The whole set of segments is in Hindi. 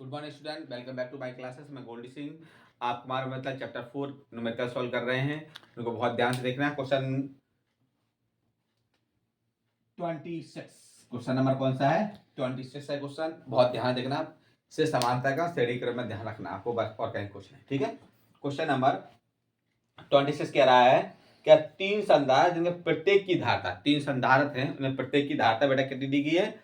Good morning student, welcome back to my classes. मैं गोल्डी सिंह। आप हमारा मतलब चैप्टर 4 न्यूमेरिकल सॉल्व कर रहे हैं। उनको बहुत ध्यान से देखना है। क्वेश्चन 26, क्वेश्चन नंबर कौन सा है? 26 है क्वेश्चन। बहुत ध्यान देखना, से समानता का श्रेणी क्रम में ध्यान रखना आपको, बस और कहीं कुछ नहीं। ठीक है। क्वेश्चन नंबर 26 कह रहा है क्या तीन संधारक जिनमें प्रत्येक की धारता, तीन संधारक हैं उनमें प्रत्येक की धारता बेटा कितनी दी गई है?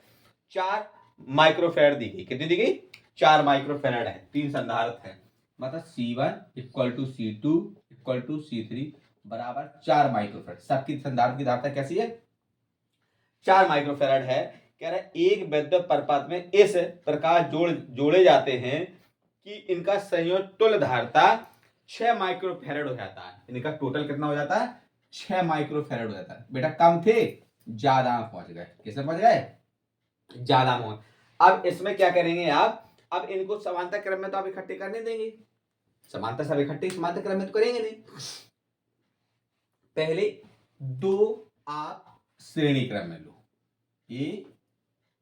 4 माइक्रोफेराड दी गई। कितनी दी गई? 4 माइक्रोफेराड है। तीन संधारक है, मतलब C1 equal to C2 equal to C3 बराबर 4 माइक्रोफेराड। सबकी संधारक की धारता कैसी है? 4 माइक्रोफेराड है। कह रहा है एक विद्युत प्रपात में इस प्रकार जोड़े जाते हैं कि इनका संयोग तुल्य धारता 6 माइक्रोफेराड हो जाता है। इनका टोटल कितना हो जाता है? 6 माइक्रोफेराड हो जाता है। बेटा कम थे, ज्यादा पहुंच गए। किसमें पहुंच गए? ज्यादा मोहन। अब इसमें क्या करेंगे आप? अब इनको समांतर क्रम में तो आप इकट्ठे करने देंगे। समांतर सब इकट्ठे समांतर क्रम में तो करेंगे नहीं। पहले दो आप श्रेणी क्रम में लो, ए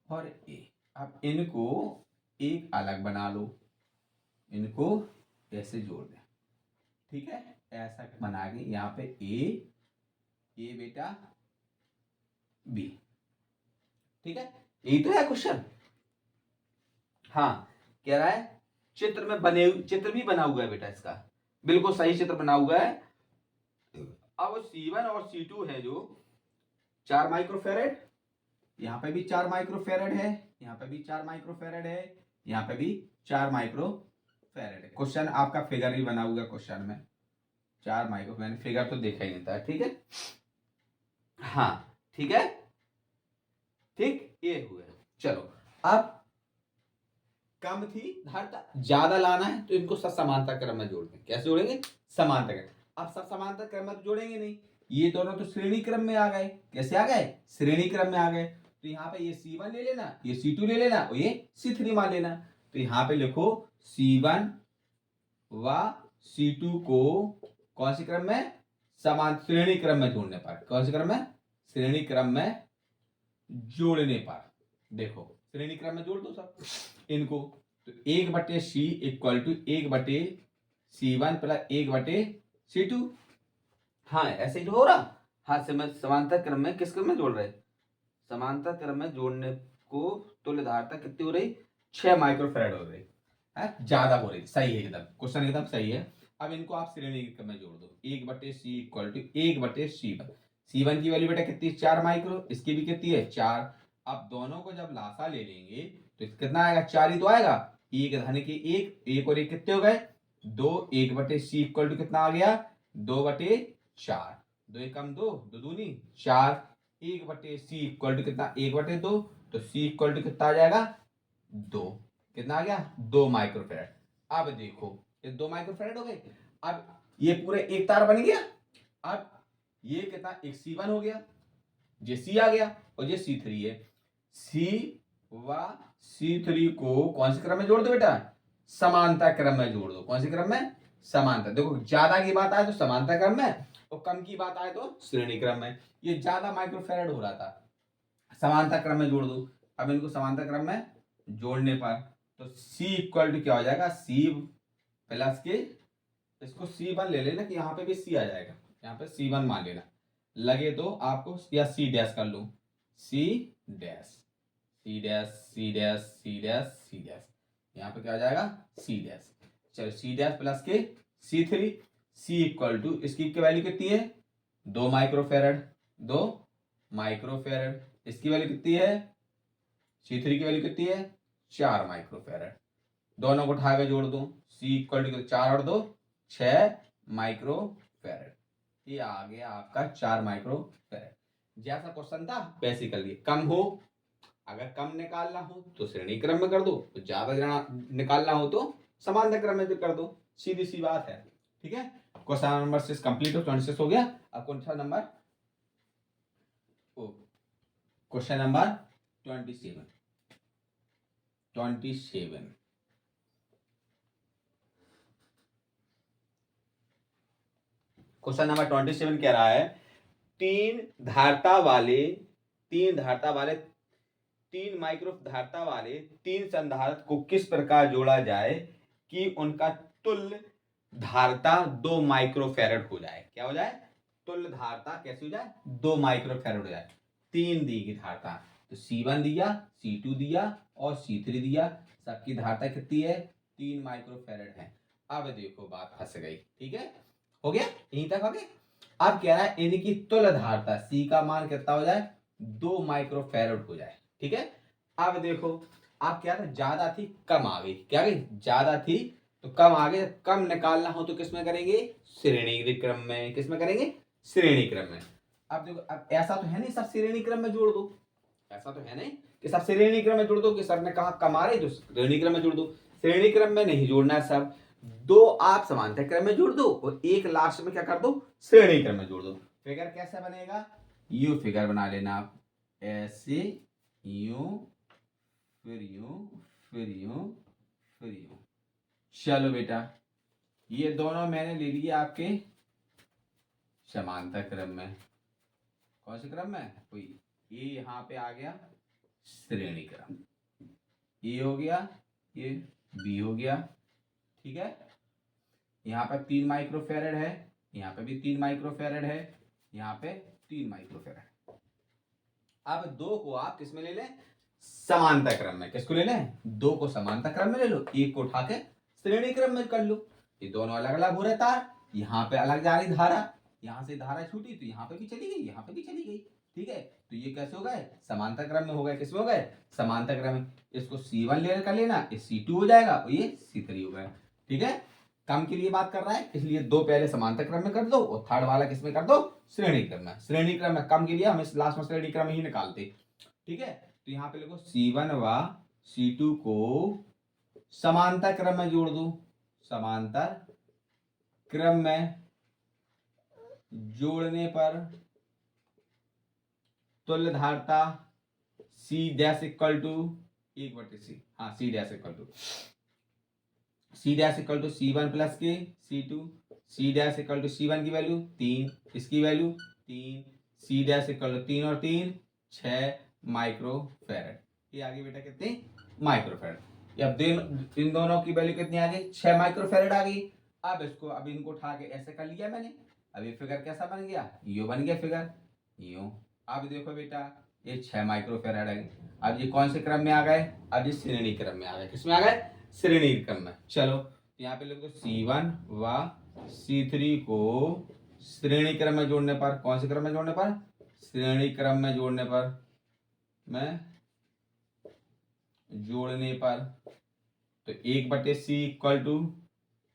और ए। अब इनको एक अलग बना लो, इनको ऐसे जोड़ दें। ठीक है, ऐसा बना के यहाँ पे ए बेटा बी। ठीक है, यही तो है क्वेश्चन। हाँ, कह रहा है चित्र में चित्र भी बना हुआ है बेटा, इसका बिल्कुल सही चित्र बना हुआ है। अब C1 और C2 है जो 4 माइक्रोफेरेड, यहाँ पे भी 4 माइक्रोफेरेड है, यहाँ पे भी 4 माइक्रोफेरेड है, यहाँ पे भी 4 माइक्रोफेरेड है। क्वेश्चन आपका फिगर भी बना हुआ है क्वेश्चन में, 4 माइक्रोफेरेड। फिगर तो देखा ही नहीं था। ठीक है, हाँ ठीक है, ठीक ये हुआ। चलो, अब कम थी धारता, ज्यादा लाना है तो इनको सब समांतर क्रम में जोड़ दें। कैसे जोड़ेंगे? समांतर क्रम। अब सब समांतर क्रम में तो जोड़ेंगे नहीं, ये दोनों तो श्रेणी क्रम में आ गए। कैसे आ गए? श्रेणी क्रम में आ गए। तो यहाँ पे ये C1 ले लेना, ये C2 ले लेना और ये C3 मान लेना। तो यहाँ पे लिखो C1 व C2 को कौन सी क्रम में? समान श्रेणी क्रम में जोड़ने पर। कौन सी क्रम में? श्रेणी क्रम में जोड़ने पर। देखो श्रेणी क्रम में जोड़ दो सब इनको। तो 1/C equal to 1/C1 plus 1/C2। हाँ ऐसे ही तो हो रहा। हाँ, समांतर क्रम में किस क्रम में जोड़ रहे? समांतर क्रम में जोड़ने को तुल्य धारता कितनी हो रही? 6 माइक्रोफेराड हो रही है, ज्यादा हो रही। सही है, एकदम क्वेश्चन एकदम सही है। अब इनको आप श्रेणी क्रम में जोड़ दो। 1/C equal to 1/C1। C1 की वैल्यू बेटा कितनी? 4 माइक्रो। इसकी भी कितनी है? 4। अब दोनों को जब लासा ले लेंगे तो कितना आएगा? 4 ही तो आएगा। एक धन के एक और एक कितने हो गए? 2। 1/C इक्वल टू कितना आ गया? 2/4। 2 एकम 2, 2 दूनी 4। 1/C इक्वल टू कितना? 1/2। तो C इक्वल टू कितना आ जाएगा? 2। कितना आ गया? 2 माइक्रोफेराड। अब देखो ये 2 माइक्रोफेराड हो गए। अब ये पूरे एक तार बन गया। अब ये कितना? एक C1 हो गया, ये C आ गया और ये C3 है। C व C3 को कौन से क्रम में जोड़ दो बेटा? समांतर क्रम में जोड़ दो। कौन से क्रम में? समांतर। देखो ज्यादा की बात आए तो समांतर क्रम में और कम की बात आए तो श्रेणी क्रम में। ये ज्यादा माइक्रोफेराड हो रहा था, समांतर क्रम में जोड़ दो। अब इनको समांतर क्रम में जोड़ने पर तो C इक्वल टू क्या हो जाएगा? C प्लस के, इसको C1 ले लेना कि यहाँ पे भी C आ जाएगा, यहाँ पे C1 मान लेना। लगे तो आपको या C डैश कर लो, C dash C dash C dash C dash C dash, यहाँ पे क्या आ जाएगा? C dash. चलो C डैश प्लस के C3। C इक्वल टू इसकी वैल्यू कितनी है? 2 माइक्रोफेराड। 2 माइक्रोफेराड। इसकी वैल्यू कितनी है? C3 की वैल्यू कितनी है? 4 माइक्रोफेराड। दोनों को उठा के जोड़ दो। C इक्वल टू 4 और 2 6 माइक्रोफेराड। ये आ गया आपका 4 माइक्रोफेराड। जैसा क्वेश्चन था वैसे कर लिए। कम हो, अगर कम निकालना हो तो श्रेणी क्रम में कर दो, तो ज्यादा निकालना हो तो समांतर क्रम में कर दो। सीधी सी बात है। ठीक है, क्वेश्चन नंबर 6 कंप्लीट हो, 26 हो गया। अब कौन सा number? Question number 27। 27 question number 27 कह रहा है तीन धारता वाले 3 माइक्रो धारता वाले 3 संधारित्र को किस प्रकार जोड़ा जाए कि उनका तुल्य धारता 2 माइक्रोफैरड हो जाए। क्या हो जाए? तुल्य धारता कैसे हो जाए? 2 माइक्रोफैरड हो जाए। 3 दी गई धारता, तो C1 दिया, C2 दिया और C3 दिया, सबकी धारता कितनी है? 3 माइक्रोफैरड है। अब देखो बात फंस गई। ठीक है, हो गया, यहीं तक हो गया। अब कह रहा है इनकी तुल्य धारता C का मान कितना हो जाए? 2 माइक्रोफैरड हो जाए। ठीक है, अब देखो, आप क्या था, ज्यादा थी कम आ गई, क्या गई? ज्यादा थी तो कम आ गई। कम निकालना हो तो किसमें करेंगे? श्रेणी क्रम में। किसमें करेंगे? श्रेणी क्रम में। अब देखो, अब ऐसा तो है नहीं सब श्रेणी क्रम में जोड़ दो, ऐसा तो है नहीं कि सब श्रेणी क्रम में जोड़ दो, कि सर ने कहा कम आ रही तो श्रेणी क्रम में जोड़ दो। श्रेणी क्रम में नहीं जोड़ना है सब, 2 आप समांतर क्रम में जोड़ दो और एक लास्ट में क्या कर दो? श्रेणी क्रम में जोड़ दो। फिगर कैसे बनेगा? यू फिगर बना लेना आप, ऐसे यूं फिर यूं फिर यूं फिर यूं। चलो बेटा, ये दोनों मैंने ले लिए आपके समांतर क्रम में। कौन से क्रम में? कोई ये यहां पे आ गया श्रेणी क्रम, ये हो गया, ये बी हो गया। ठीक है, यहाँ पे 3 माइक्रोफैरड है, यहाँ पे भी 3 माइक्रोफैरड है, यहाँ पे 3 माइक्रोफैरड। अब 2 को आप किस में ले लें? समांतर क्रम में। किसको ले लें? 2 को समांतर क्रम में ले लो, एक को उठा के श्रेणी क्रम में कर लो। ये दोनों अलग अलग हो रहे तार, यहाँ पे अलग जा रही धारा, यहाँ से धारा छूटी तो यहाँ पे भी चली गई, यहाँ पे भी चली गई। ठीक है, तो ये कैसे हो गए? समांतर क्रम में हो गए। किसमें हो गए? समांतर क्रम में। इसको C1 ले कर लेना, ये C2 हो जाएगा और ये C3 हो गया। ठीक है, कम के लिए बात कर रहा है, इसलिए 2 पहले समांतर क्रम में कर दो और थर्ड वाला किसमें कर दो? श्रेणी क्रम में। श्रेणी क्रम में कम के लिए हम इस लास्ट में श्रेणी क्रम ही निकालते। ठीक है, तो यहाँ पे लिखो C1 व C2 को समांतर क्रम में जोड़ दो। समांतर क्रम में जोड़ने पर तुल्य धारता C dash equal to 1/C, हाँ C dash equal to C1 plus के C2, C dash equal to C1 की वैल्यू 3, इसकी value 3, C dash equal to 3 और 3 6 माइक्रोफैरड। ये आगे बेटा कितने? माइक्रोफैरड। अब इन दोनों की वैल्यू कितनी आ गई? 6 माइक्रोफैरड आ गई। अब इनको उठा के ऐसे कर लिया मैंने। अब ये फिगर कैसा बन गया? यो बन गया फिगर, यो। अब देखो बेटा, ये 6 माइक्रोफैरड है। अब ये कौन से क्रम में आ गए? अब ये श्रेणी क्रम में आ गए। किसमें आ गए? श्रेणी क्रम में। चलो, यहाँ पे लिखो C1 व C3 को श्रेणी क्रम में जोड़ने पर, कौन से क्रम में जोड़ने पर? श्रेणी क्रम में जोड़ने पर, तो 1/C equal to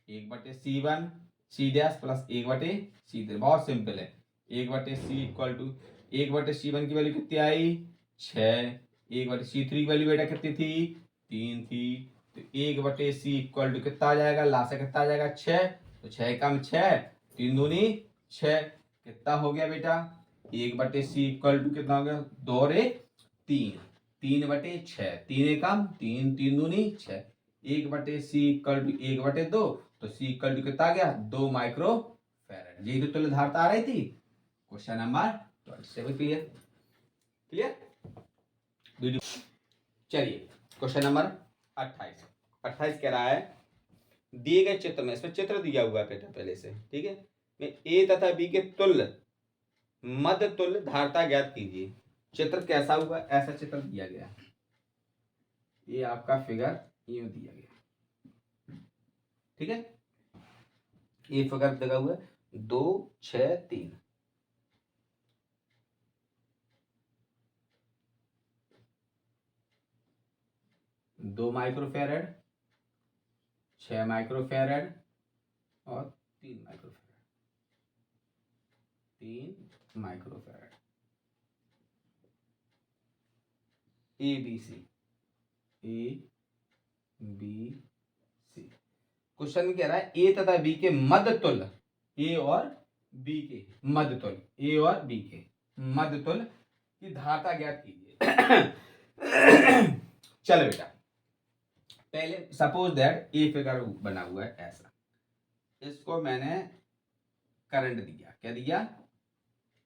1/C1 C dash plus 1/C3। बहुत सिंपल है। 1/C इक्वल टू 1/C1 की वैल्यू कितनी आई? 6। 1/C3 की वैल्यू बेटा कितनी थी? 3 थी। तो 1/C इक्वल टू कितना आ जाएगा? लासा कितना आ जाएगा? 6। तो 6 कम 6, 3 दूनी 6, कितना हो गया बेटा? 1/C इक्वल टू कितना हो गया? 2 और 1 3, 3/6, 3 एकम 3, 3 दूनी 6। 1/C इक्वल टू 1/2, तो C इक्वल टू कितना आ गया? 2 माइक्रोफैरड। यही तो तुल्य धारता आ रही थी। Question number 27 clear? Clear video. चलिए क्वेश्चन नंबर 28 कह रहा है, दिए गए चित्र में, इसमें चित्र दिया हुआ है बेटा पहले से। ठीक है, में A तथा B के तुल्य मध्य तुल्य धारता ज्ञात कीजिए। चित्र कैसा हुआ? ऐसा चित्र दिया गया, ये आपका फिगर यूं दिया गया। ठीक है, ये फिगर दिया हुआ है 2 6 3। 2 माइक्रोफैरड, 6 माइक्रोफैरड और 3 माइक्रोफैरड। 3 माइक्रोफैरड। ABC क्वेश्चन कह रहा है ए तथा बी के मध्य तुल्य, ए और बी के मध्य तुल्य, ए और बी के मध्य तुल्य की धारता ज्ञात कीजिए। चलो बेटा, पहले सपोज दैट ए फिगर बना हुआ है ऐसा, इसको मैंने करंट दिया। क्या दिया?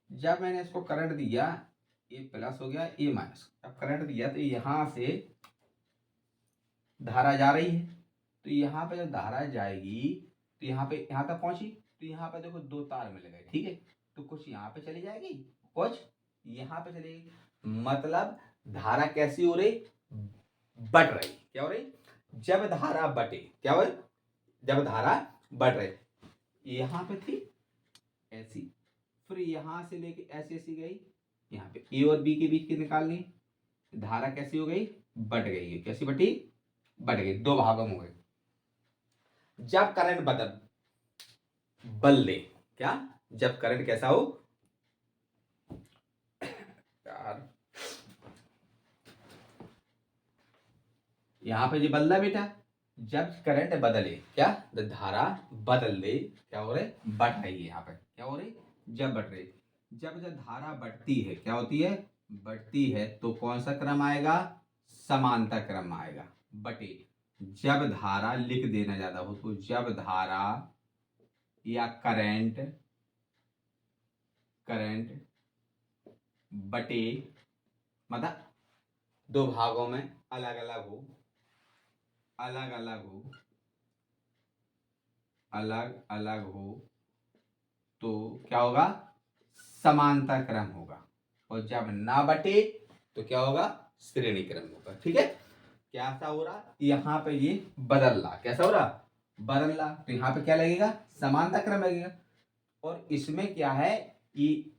जब मैंने इसको करंट दिया ए प्लस हो गया, ए माइनस। अब करंट दिया तो यहां से धारा जा रही है, तो यहाँ पे जब धारा जाएगी तो यहाँ पे यहाँ तक पहुंची, तो यहाँ पे देखो दो तार मिल गए, ठीक है। तो कुछ यहाँ पे चली जाएगी, कुछ यहाँ पे चलेगी, मतलब धारा कैसी हो रही, बट रही। क्या हो रही, जब धारा बटे, क्या हो रही, जब धारा बढ़ रही। यहाँ पे थी ऐसी, फिर यहाँ से लेके ऐसी ऐसी गई, यहाँ पे ए और बी के बीच की निकालनी, धारा कैसी हो गई, बढ़ गई है। कैसी बटी, बढ़ गई, दो भागों में हो गई। जब करंट बदल दे, क्या, जब करंट कैसा हो यार, यहां पे जो बदला बेटा, जब करंट बदले, क्या, धारा बदल दे, क्या हो रहे, बढ़ रही है। यहाँ पे क्या हो रही, जब बढ़ रही, जब जब धारा बढ़ती है, क्या होती है, बढ़ती है, तो कौन सा क्रम आएगा, समांतर क्रम आएगा। बटे जब धारा, लिख देना ज्यादा हो तो, जब धारा या करंट बटे, मतलब दो भागों में अलग अलग हो, अलग अलग हो, तो क्या होगा, समांतर क्रम होगा। और जब ना बटे तो क्या होगा, श्रेणी क्रम होगा। ठीक है, क्या सा हो रहा, यहाँ पे ये बदल रहा, कैसा हो रहा, बदल रहा, तो यहाँ पे क्या लगेगा, समांतर क्रम लगेगा। और इसमें क्या है कि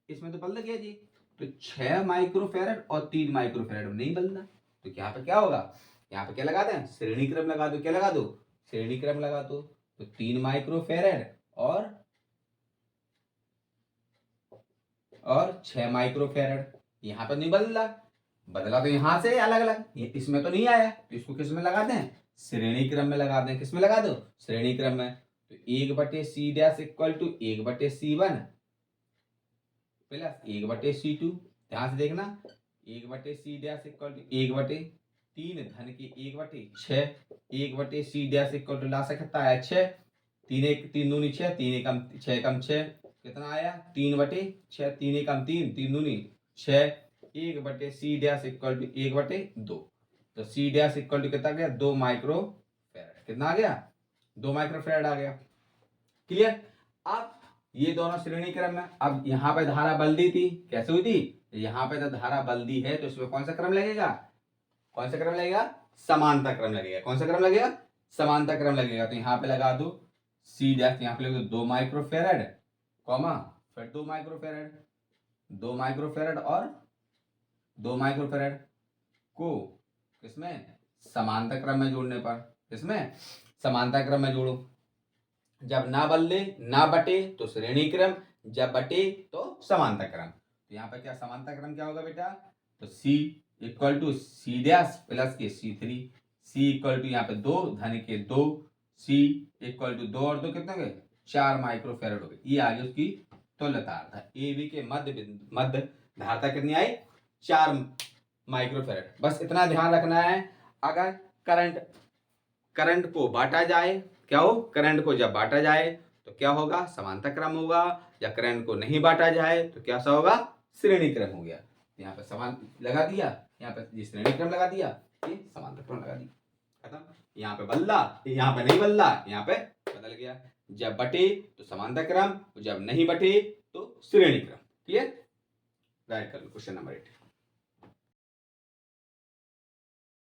इसमें तो बदल गया जी, तो 6 माइक्रोफैरड और 3 माइक्रोफैरड नहीं बदलना, तो यहाँ पे क्या होगा, यहाँ पे क्या लगा दें, श्रेणी क्रम लगा दो। क्या लगा दो, श्रेणी क्रम लगा दो। तो 3 माइक्रोफैरड और 6 माइक्रोफैरड, यहाँ पे नहीं बदला, बदला तो यहाँ से अलग अलग, इसमें तो नहीं आया, तो इसको किस में लगा दें, श्रेणी क्रम में लगा दें। किस में लगा दो, श्रेणी क्रम में। तो 1/C' equal to 1/C1 plus 1/C2, ध्यान से देखना, 1/C' इक्वल टू 1/3 धन के 1/6, 1/C' इक्वल टू ला सकता है 6, 3 दूनी 6, 3 कम 6 कम 6 कितना आया, 3/6, 3 कम 3, 3 दूनी 6, 1/C' इक्वल टू 1/2। तो C' इक्वल टू कितना गया, 2 माइक्रोफैरड। कितना आ गया, 2 माइक्रोफैरड आ गया। क्लियर। अब ये दोनों श्रेणी क्रम में, अब यहाँ पे धारा बल्दी थी, कैसे हुई थी, यहाँ पे जब धारा बल्दी है तो इसमें कौन सा क्रम लगेगा, कौन सा क्रम लगेगा, समांतर क्रम लगेगा। कौन सा क्रम लगेगा, समांतर क्रम लगेगा। तो यहाँ पे लगा दो C', यहाँ पे लगा दो 2 माइक्रोफैरड कॉमा, फिर 2 माइक्रोफैरड, 2 माइक्रोफैरड और 2 माइक्रोफैरड को किसमें, समांतर क्रम में जोड़ने पर, किसमें, समांतर क्रम में जोड़ो। जब ना बदले, ना बटे तो श्रेणी क्रम, जब बटे तो समांतर क्रम। तो यहाँ पे क्या समांतर क्रम क्या होगा बेटा, तो C equal to C' plus के C3, C इक्वल टू यहाँ पे 2 धन के 2, C इक्वल टू 2 और 2 कितने गए, 4 माइक्रोफैरड हो गए। ये आगे उसकी तुल्यता ए बी के मध्य धारता कितनी आई, 4 माइक्रोफैरड। बस इतना ध्यान रखना है, अगर करंट को बांटा जाए, क्या हो, करंट को जब बांटा जाए तो क्या होगा, समांतर क्रम होगा, या करंट को नहीं बांटा जाए तो क्या सा होगा, श्रेणी क्रम हो गया। यहाँ पे समान लगा दिया, यहाँ पे ये श्रेणी क्रम लगा दिया, ये समांतर क्रम लगा दिया, खत्म। यहाँ पे बदला, यहाँ पे नहीं बदला, यहाँ पे बदल गया। जब बटे तो समांतर क्रम, जब नहीं बटे तो श्रेणी क्रम। क्लियर, राइट कर लो क्वेश्चन नंबर 8।